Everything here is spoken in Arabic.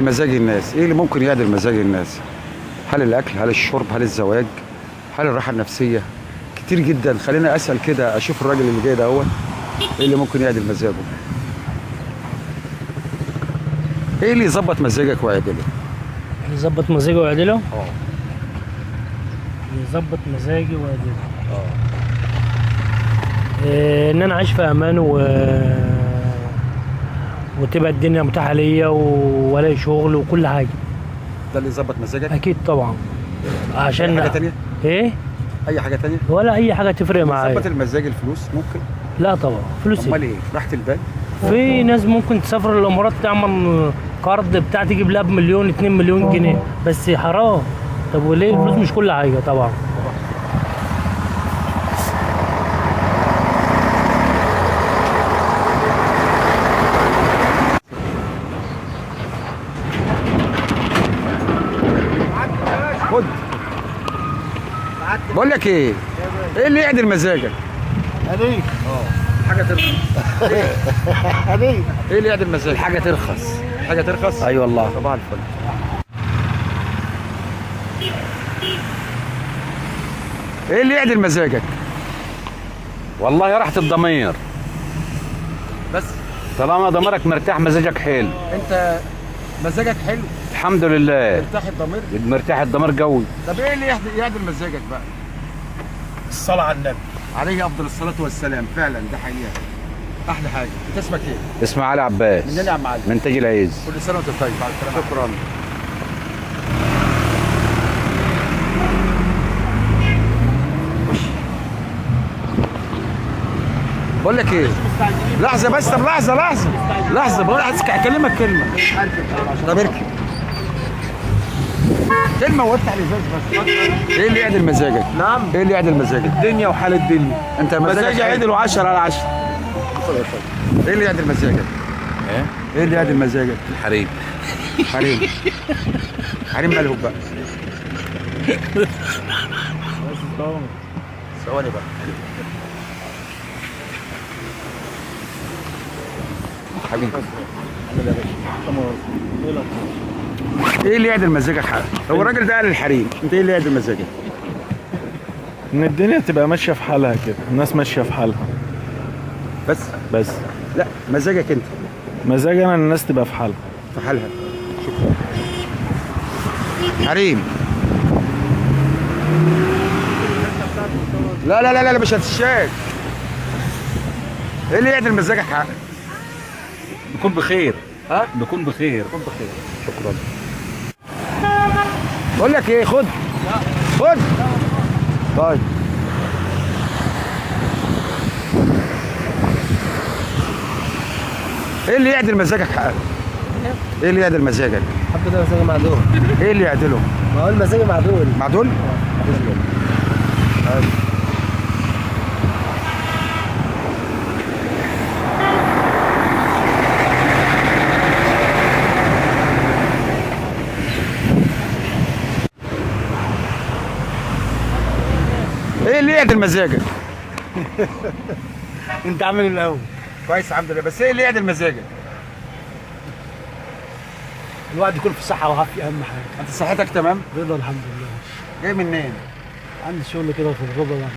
مزاج الناس ايه اللي ممكن يعدل مزاج الناس؟ هل الاكل، هل الشرب، هل الزواج، هل الراحه النفسيه؟ كتير جدا. خلينا اسال كده، اشوف الراجل اللي جاي ده هو ايه اللي ممكن يعدل مزاجه؟ ايه اللي يظبط مزاجك ويعدله؟ يظبط مزاجي ويعدله؟ اه يظبط مزاجي ويعدله. ان انا عايش في امان وتبقى الدنيا متاحه ليا والاقي شغل وكل حاجه. ده اللي يظبط مزاجك؟ اكيد طبعا. عشان اي حاجه تانية؟ ايه؟ اي حاجه تانية؟ ولا اي حاجه تفرق معايا. يظبط المزاج الفلوس ممكن؟ لا طبعا. فلوس امال إيه؟ ايه؟ راحه البال؟ في ناس ممكن تسافر الامارات تعمل قرض بتاع تجيب لها بمليون 2 مليون جنيه، بس حرام. طب وليه؟ الفلوس مش كل حاجه طبعا. خد. بقول لك ايه اللي يعدل مزاجك؟ هديك حاجه ترخص. هديك ايه اللي يعدل مزاجك؟ حاجة ترخص. حاجه ترخص؟ اي والله. صباح الفل. ايه اللي يعدل مزاجك؟ والله راحة الضمير، بس طالما ضميرك مرتاح مزاجك حلو. انت مزاجك حلو، الحمد لله، مرتاح الضمير. مرتاح الضمير قوي. طب ايه اللي يعدل مزاجك بقى؟ الصلاة على النبي عليه افضل الصلاه والسلام. فعلا ده حقيقه احلى حاجه. انت اسمك ايه؟ اسمع علي عباس منين يا عم علي؟ من تاج العز. كل سنه وانت طيب. شكرا. بقول لك ايه، لحظه بس. طب لحظه بقول هكلمك كلمه. طب اركب كلمه وفتح الازاز بس. ايه اللي يعدل مزاجك؟ نعم. ايه اللي يعدل مزاجك؟ الدنيا وحال الدنيا. انت مزاجي حلو. عدل و10 على 10. ايه اللي يعدل مزاجك؟ ايه اللي يعدل مزاجك؟ الحريم. حريم. حريم مالهم بقى؟ ثواني بقى. حبيبي ايه اللي يعدل مزاجك حق؟ هو الراجل ده قال الحريم، انت ايه اللي يعدل مزاجك؟ ان الدنيا تبقى ماشيه في حالها كده، الناس ماشيه في حالها بس لا، مزاجك انت. مزاج انا الناس تبقى في حالها. في حالها. شكرا. حريم. لا لا لا لا مش هتشاك. ايه اللي يعدل مزاجك حق؟ نكون بخير. ها؟ نكون بخير. كن بخير. شكرا. بقول لك ايه، خد. طيب ايه اللي يعدل مزاجك حق؟ ايه اللي يعدل مزاجك؟ الحمد لله مزاجي معدول. ايه اللي يعدله؟ ما هو المزاج معدول. معدول؟ ايه اللي يعدل مزاجك؟ انت عامل الاول. كويس الحمد لله. بس ايه اللي يعدل مزاجك؟ الواحد يكون في صحه وعافيه اهم حاجه. انت صحتك تمام؟ رضا الحمد لله. جاي منين؟ عندي شغل كده في الغربه.